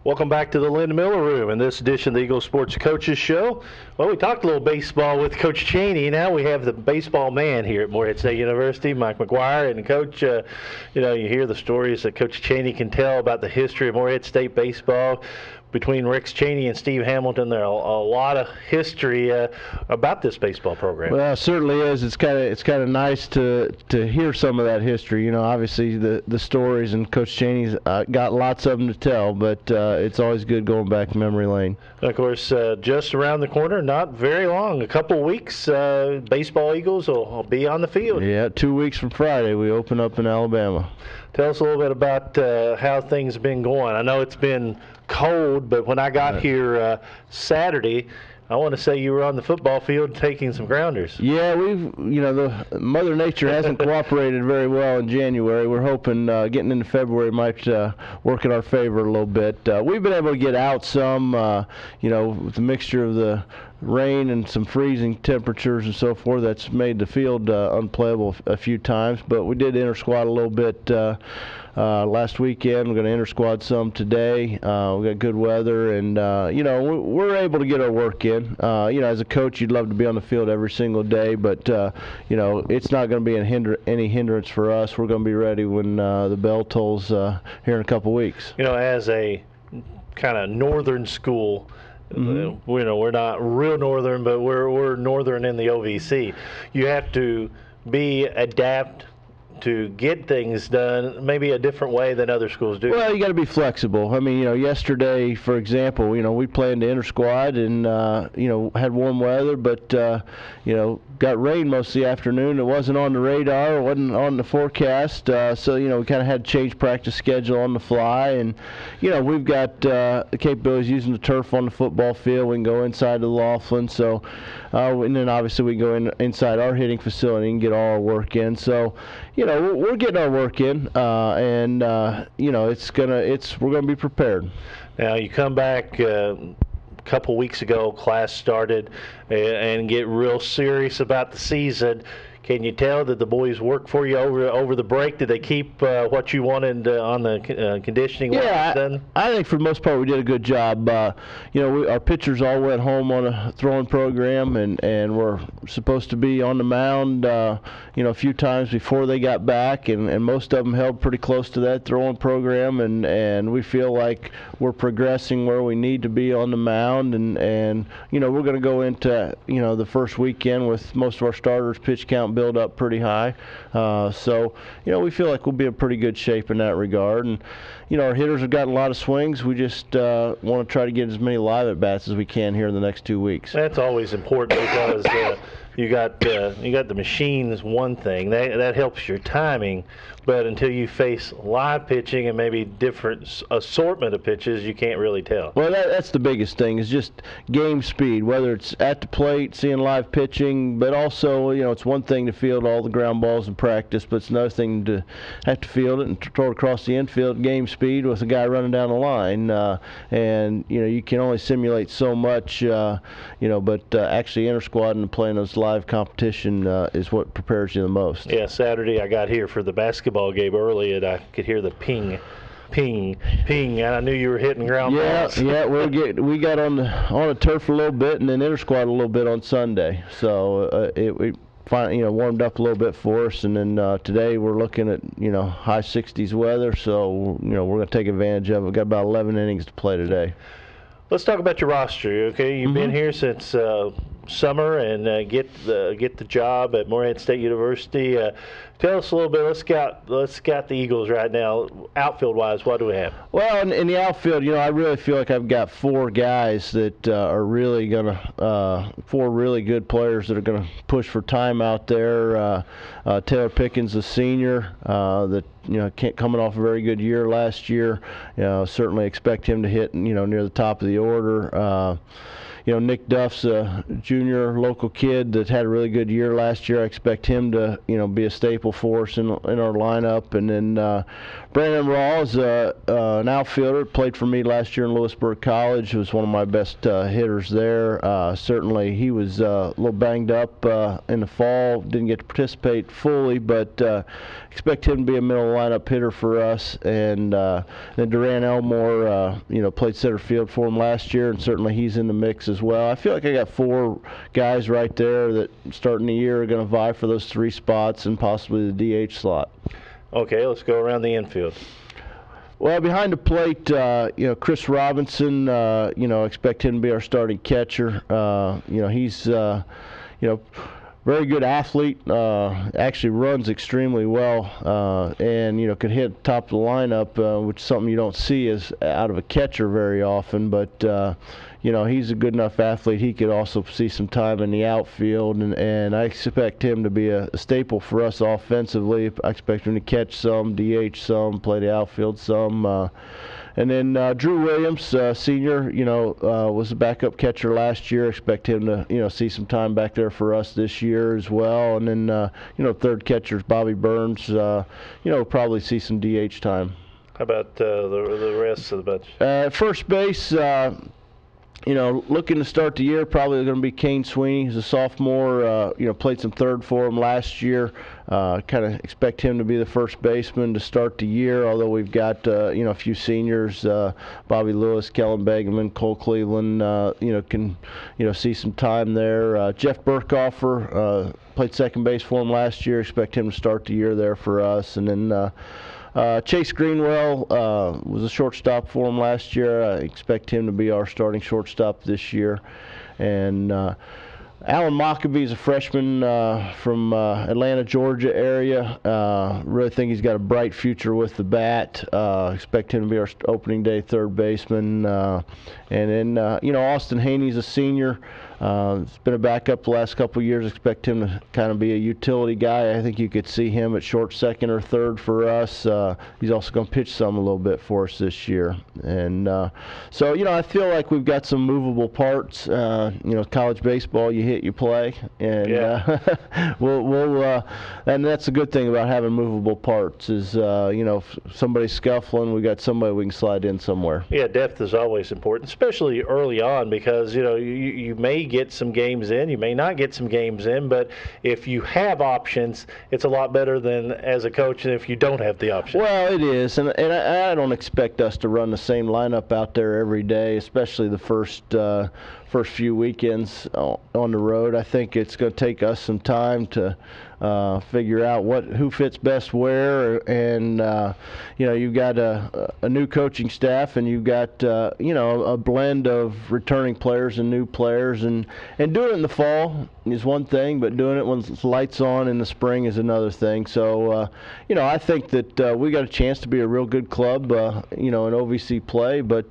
Welcome back to the Lynn Miller Room. In this edition of the Eagle Sports Coaches Show, well, we talked a little baseball with Coach Cheney. Now we have the baseball man here at Morehead State University, Mike McGuire. And Coach, you hear the stories that Coach Cheney can tell about the history of Morehead State baseball. Between Rex Cheney and Steve Hamilton, there's a lot of history about this baseball program. Well, it certainly is. It's kind of nice to hear some of that history. Obviously the stories, and Coach Cheney's got lots of them to tell, but it's always good going back memory lane. And of course, just around the corner, not very long, a couple of weeks, baseball Eagles will be on the field. Yeah, 2 weeks from Friday, we open up in Alabama. Tell us a little bit about how things have been going. I know it's been cold, but when I got here Saturday, I want to say you were on the football field taking some grounders. Yeah, the Mother Nature hasn't cooperated very well in January. We're hoping getting into February might work in our favor a little bit. We've been able to get out some, with the mixture of the rain and some freezing temperatures and so forth. That's made the field unplayable a few times, but we did inter-squad a little bit last weekend. We're going to inter-squad some today. We got good weather, and we're able to get our work in. As a coach, you'd love to be on the field every single day, but it's not going to be any hindrance for us. We're going to be ready when the bell tolls here in a couple weeks. As a kind of northern school, mm-hmm. We're not real northern, but we're northern in the OVC. You have to adapt to get things done maybe a different way than other schools do. Well, you got to be flexible. I mean, yesterday, for example, we planned to inter-squad and, had warm weather, but, got rain most of the afternoon. It wasn't on the radar. It wasn't on the forecast. So, we kind of had to change practice schedule on the fly. And, we've got the capabilities using the turf on the football field. We can go inside the Laughlin. So, and then obviously we go inside our hitting facility and get all our work in. So, we're getting our work in, and we're gonna be prepared. Now you come back a couple weeks ago, class started, and get real serious about the season. Can you tell that the boys worked for you over the break? Did they keep what you wanted on the conditioning? Yeah, I think for the most part we did a good job. Our pitchers all went home on a throwing program, and we're supposed to be on the mound, a few times before they got back, and most of them held pretty close to that throwing program, and we feel like we're progressing where we need to be on the mound, and we're going to go into the first weekend with most of our starters pitch count build up pretty high, so we feel like we'll be in pretty good shape in that regard. And our hitters have gotten a lot of swings. We just want to try to get as many live at bats as we can here in the next 2 weeks. That's always important because you got the machines, one thing that helps your timing, but until you face live pitching and maybe different assortment of pitches, you can't really tell. Well, that's the biggest thing is just game speed, whether it's at the plate, seeing live pitching, but also it's one thing to field all the ground balls in practice, but it's another thing to have to field it and throw it across the infield, game speed with a guy running down the line, and you can only simulate so much, but actually inter-squad and playing those live competition is what prepares you the most. Yeah, Saturday I got here for the basketball game early, and I could hear the ping, ping, ping, and I knew you were hitting ground balls. Yeah, we got on the turf a little bit, and then inter-squad a little bit on Sunday. So we finally warmed up a little bit for us, and then today we're looking at high 60s weather. So we're going to take advantage of it. We've got about 11 innings to play today. Let's talk about your roster. Okay, you've been here since summer and get the job at Morehead State University. Tell us a little bit. Let's scout the Eagles right now. Outfield wise, what do we have? Well, in the outfield, I really feel like I've got four guys that are really four really good players that are gonna push for time out there. Taylor Pickens, the senior, that coming off a very good year last year. Certainly expect him to hit near the top of the order. Nick Duff's a junior local kid that had a really good year last year. I expect him to, be a staple for us in our lineup. And then Brandon Raw is an outfielder, played for me last year in Lewisburg College, was one of my best hitters there. Certainly he was a little banged up in the fall, didn't get to participate fully, but expect him to be a middle lineup hitter for us. And then Duran Elmore, played center field for him last year, and certainly he's in the mix as well. I feel like I got 4 guys right there that starting the year are going to vie for those 3 spots and possibly the DH slot. Okay, let's go around the infield. Well, behind the plate, Chris Robinson, expect him to be our starting catcher. He's, very good athlete, actually runs extremely well, and could hit top of the lineup, which is something you don't see as out of a catcher very often. But he's a good enough athlete. He could also see some time in the outfield, and I expect him to be a staple for us offensively. I expect him to catch some, DH some, play the outfield some. And then Drew Williams, senior, was a backup catcher last year. Expect him to, see some time back there for us this year as well. And then, third catcher is Bobby Burns. Probably see some DH time. How about the rest of the bunch? First base, looking to start the year, probably going to be Kane Sweeney. He's a sophomore, played some third for him last year. Kind of expect him to be the first baseman to start the year, although we've got, a few seniors, Bobby Lewis, Kellen Begeman, Cole Cleveland, can, see some time there. Jeff Burkoffer, played second base for him last year. Expect him to start the year there for us. And then Chase Greenwell was a shortstop for him last year. I expect him to be our starting shortstop this year. And Alan Mockabee is a freshman from Atlanta, Georgia area. Really think he's got a bright future with the bat. Expect him to be our opening day third baseman. And then, Austin Haney's a senior. He's been a backup the last couple of years. Expect him to kind of be a utility guy. I think you could see him at short, second, or third for us. He's also going to pitch some a little bit for us this year. And so, I feel like we've got some movable parts. College baseball, you hit, you play. And and that's the good thing about having movable parts is, if somebody's scuffling, we got somebody we can slide in somewhere. Yeah, depth is always important, especially early on, because, you may get some games in, you may not get some games in, but if you have options, it's a lot better than as a coach than if you don't have the option. Well, it is, and I don't expect us to run the same lineup out there every day, especially the first few weekends on the road. I think it's going to take us some time to figure out who fits best where, and you've got a new coaching staff, and you've got a blend of returning players and new players, and doing it in the fall is one thing, but doing it when the lights on in the spring is another thing. So I think that we got a chance to be a real good club in OVC play, but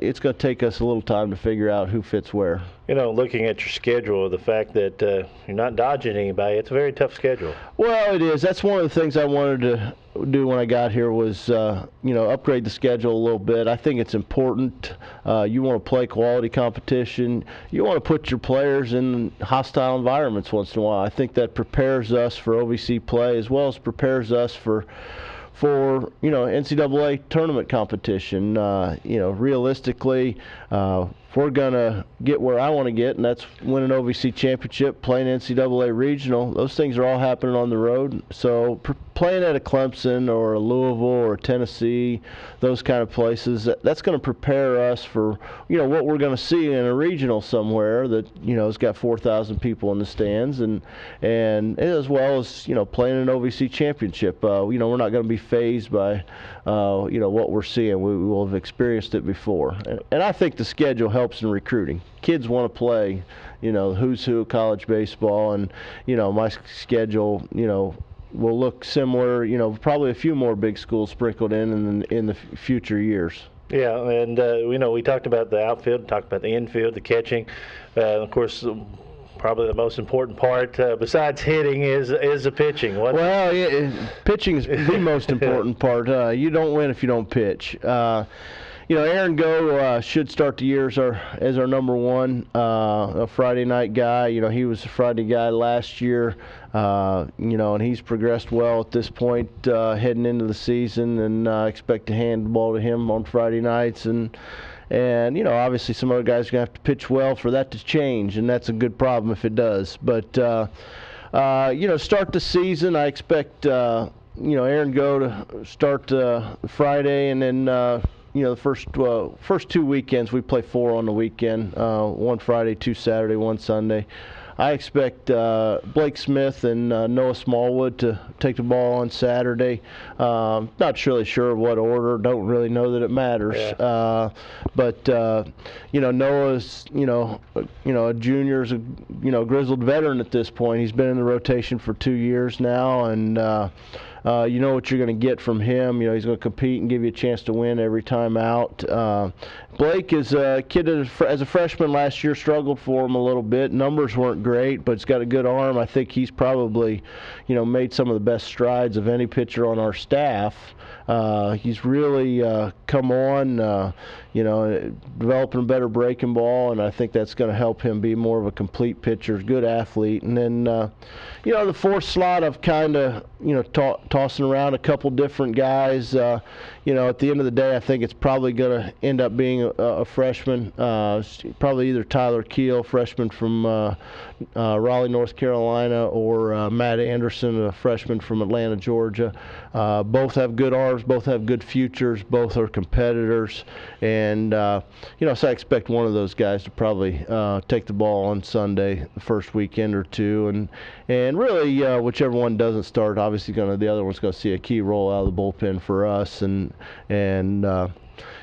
it's going to take us a little time to figure out who fits where. Looking at your schedule, the fact that you're not dodging anybody, it's a very tough schedule. Well, it is. That's one of the things I wanted to do when I got here was, upgrade the schedule a little bit. I think it's important. You want to play quality competition. You want to put your players in hostile environments once in a while. I think that prepares us for OVC play as well as prepares us for NCAA tournament competition. Realistically, if we're going to get where I want to get, and that's win an OVC championship, playing NCAA regional, those things are all happening on the road. So playing at a Clemson or a Louisville or a Tennessee, those kind of places, that's going to prepare us for, what we're going to see in a regional somewhere that, has got 4,000 people in the stands, and as well as, playing an OVC championship. We're not going to be fazed by, what we're seeing. We will have experienced it before. And I think the schedule helps in recruiting. Kids want to play, who's who of college baseball, and, my schedule, will look similar, probably a few more big schools sprinkled in the future years. Yeah, and, we talked about the outfield, talked about the infield, the catching. Of course, probably the most important part, besides hitting, is the pitching. Pitching is the most important part. You don't win if you don't pitch. Aaron Go should start the year as our number one, a Friday night guy. He was a Friday guy last year, and he's progressed well at this point heading into the season, and I expect to hand the ball to him on Friday nights. And obviously some other guys are going to have to pitch well for that to change, and that's a good problem if it does. But, start the season, I expect, Aaron Go to start Friday, and then, the first 2 weekends we play 4 on the weekend, 1 Friday, 2 Saturday, 1 Sunday. I expect Blake Smith and Noah Smallwood to take the ball on Saturday. Not really sure what order. Don't really know that it matters. Yeah. But Noah's a junior, is a grizzled veteran at this point. He's been in the rotation for 2 years now, and you know what you're going to get from him. He's going to compete and give you a chance to win every time out. Blake is a kid that, as a freshman last year, struggled for him a little bit. Numbers weren't great, but he's got a good arm. I think he's probably, made some of the best strides of any pitcher on our staff. He's really come on, developing a better breaking ball, and I think that's going to help him be more of a complete pitcher, good athlete. And then, the fourth slot, I've kind of, tossing around a couple different guys. At the end of the day, I think it's probably going to end up being a freshman, probably either Tyler Keel, freshman from Raleigh, North Carolina, or Matt Anderson, a freshman from Atlanta, Georgia. Both have good arms, both have good futures, both are competitors, and so I expect one of those guys to probably take the ball on Sunday, the first weekend or two, and really whichever one doesn't start, obviously the other one's going to see a key role out of the bullpen for us, and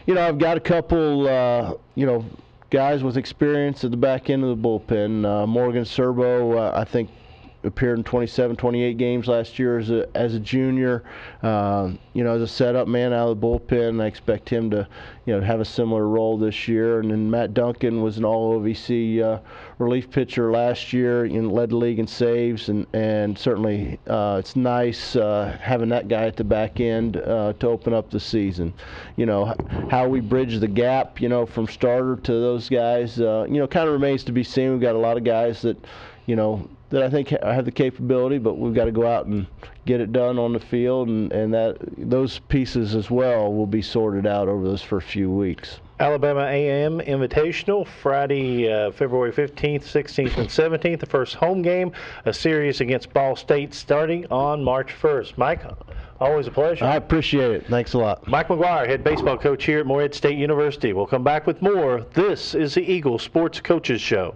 I've got a couple guys with experience at the back end of the bullpen. Morgan Serbo, I think, appeared in 27, 28 games last year as a junior. As a setup man out of the bullpen, I expect him to, have a similar role this year. And then Matt Duncan was an All-OVC relief pitcher last year, led the league in saves, and certainly it's nice having that guy at the back end to open up the season. How we bridge the gap, from starter to those guys, kind of remains to be seen. We've got a lot of guys that, that I think have the capability, but we've got to go out and get it done on the field, and that those pieces as well will be sorted out over those first few weeks. Alabama A&M Invitational, Friday, February 15th, 16th, and 17th, the first home game, a series against Ball State starting on March 1st. Mike, always a pleasure. I appreciate it. Thanks a lot. Mike McGuire, head baseball coach here at Morehead State University. We'll come back with more. This is the Eagle Sports Coaches Show.